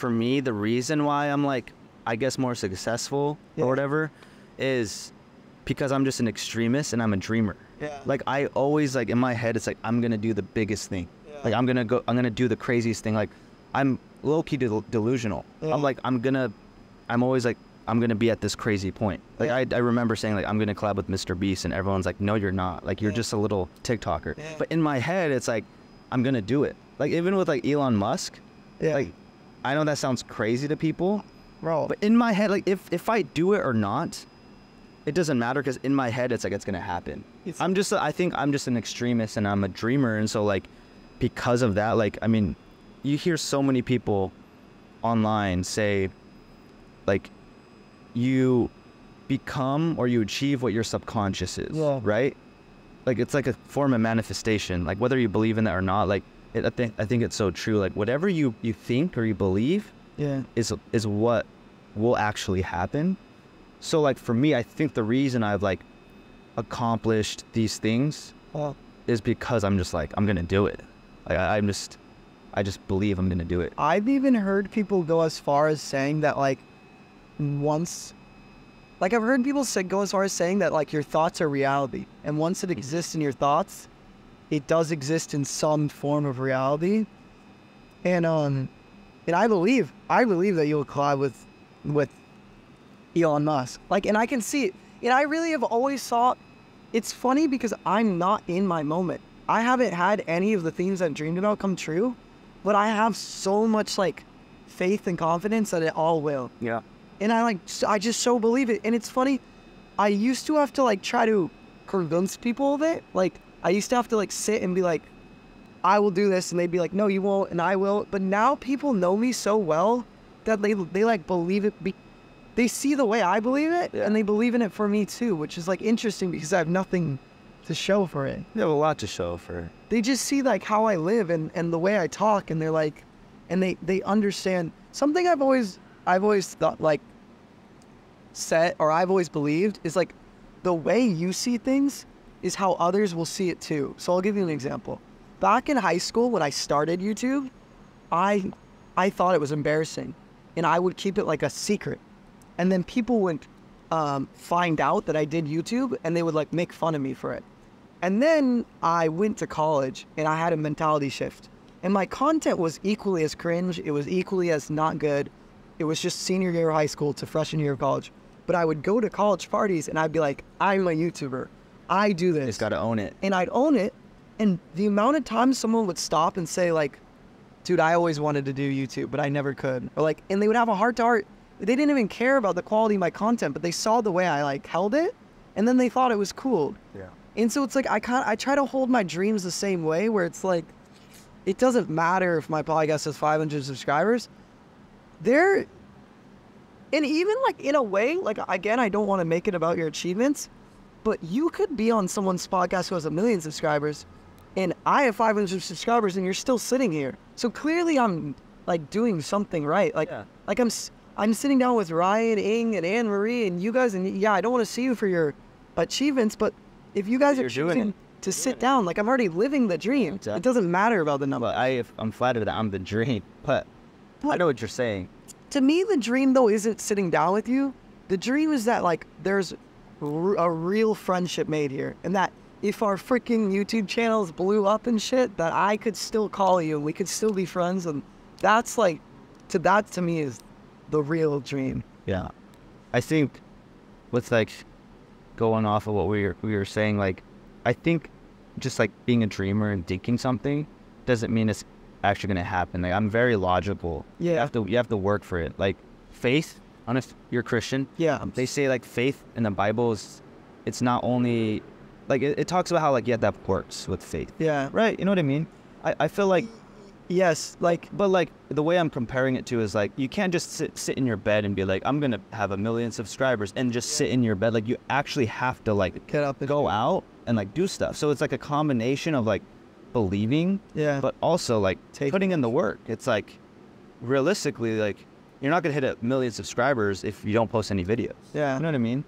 for me, the reason why I'm like, I guess more successful or whatever is because I'm just an extremist and I'm a dreamer. Yeah. Like I always like in my head, it's like, I'm going to do the biggest thing. Yeah. Like I'm going to do the craziest thing. Like I'm low-key delusional. Yeah. I'm always like, I'm going to be at this crazy point. Like I remember saying like, I'm going to collab with Mr. Beast and everyone's like, no, you're not. Like you're just a little TikToker. Yeah. But in my head, it's like, I'm going to do it. Like even with like Elon Musk, like I know that sounds crazy to people, bro, but in my head, like if I do it or not, it doesn't matter because in my head, it's like, it's going to happen. I think I'm just an extremist and I'm a dreamer. And so like, because of that, like, I mean, you hear so many people online say like, you become or you achieve what your subconscious is, right? Like it's like a form of manifestation, like whether you believe in that or not, like I think it's so true. Like whatever you think or you believe is what will actually happen. So like for me, I think the reason I've like accomplished these things is because I'm just like, I'm gonna do it. Like I just believe I'm gonna do it. I've even heard people go as far as saying that like I've heard people go as far as saying that like your thoughts are reality, and once it exists in your thoughts, it does exist in some form of reality. And I believe that you'll collab with Elon Musk. Like, and I can see it. And I really have always thought, it's funny because I'm not in my moment. I haven't had any of the things I've dreamed about come true, but I have so much like faith and confidence that it all will. Yeah. And I just so believe it. And it's funny, I used to have to like try to convince people of it. Like I used to have to like sit and be like, I will do this, and they'd be like, no, you won't, and I will. But now people know me so well that they like believe it. They see the way I believe it, and they believe in it for me too, which is like interesting because I have nothing to show for it. You have a lot to show for it. They just see like how I live and the way I talk, and they're like, and they understand something I've always thought like said, or I've always believed is like the way you see things is how others will see it too. So I'll give you an example. Back in high school when I started YouTube, I thought it was embarrassing, and I would keep it like a secret. And then people would find out that I did YouTube, and they would like make fun of me for it. And then I went to college, and I had a mentality shift. And my content was equally as cringe. It was equally as not good. It was just senior year of high school to freshman year of college. But I would go to college parties, and I'd be like, I'm a YouTuber. I do this. You just got to own it. And I'd own it. And the amount of times someone would stop and say like, dude, I always wanted to do YouTube, but I never could. Or like, and they would have a heart to heart. They didn't even care about the quality of my content, but they saw the way I like held it, and then they thought it was cool. Yeah. And so it's like, I try to hold my dreams the same way, where it's like, it doesn't matter if my podcast has 500 subscribers. And even like in a way, like again, I don't want to make it about your achievements, but you could be on someone's podcast who has 1 million subscribers, and I have 500 subscribers, and you're still sitting here. So clearly I'm like doing something right. Like, like I'm sitting down with Ryan, Ing, and Anne Marie, and you guys, and yeah, I don't want to see you for your achievements, but if you guys are choosing to sit down, like I'm already living the dream. Exactly. It doesn't matter about the number. Well, I'm flattered that I'm the dream, but I know what you're saying. To me, the dream though isn't sitting down with you. The dream is that like there's a real friendship made here, and that if our freaking YouTube channels blew up and shit, that I could still call you and we could still be friends, and that's like, that to me is the real dream. Yeah, I think with like going off of what we were saying, like I think just like being a dreamer and thinking something doesn't mean it's actually gonna happen. Like I'm very logical. Yeah, you have to work for it. Like faith, honest, you're Christian. Yeah, they say like faith in the Bible is, it's not only like it talks about how like you have to have works with faith. Yeah, right. You know what I mean? I feel like. Yes, like, but like the way I'm comparing it to is like, you can't just sit in your bed and be like, I'm going to have 1 million subscribers and just sit in your bed. Like you actually have to like get up and go out and like do stuff. So it's like a combination of like believing, but also like putting in the work. It's like realistically, like you're not going to hit 1 million subscribers if you don't post any videos. Yeah. You know what I mean?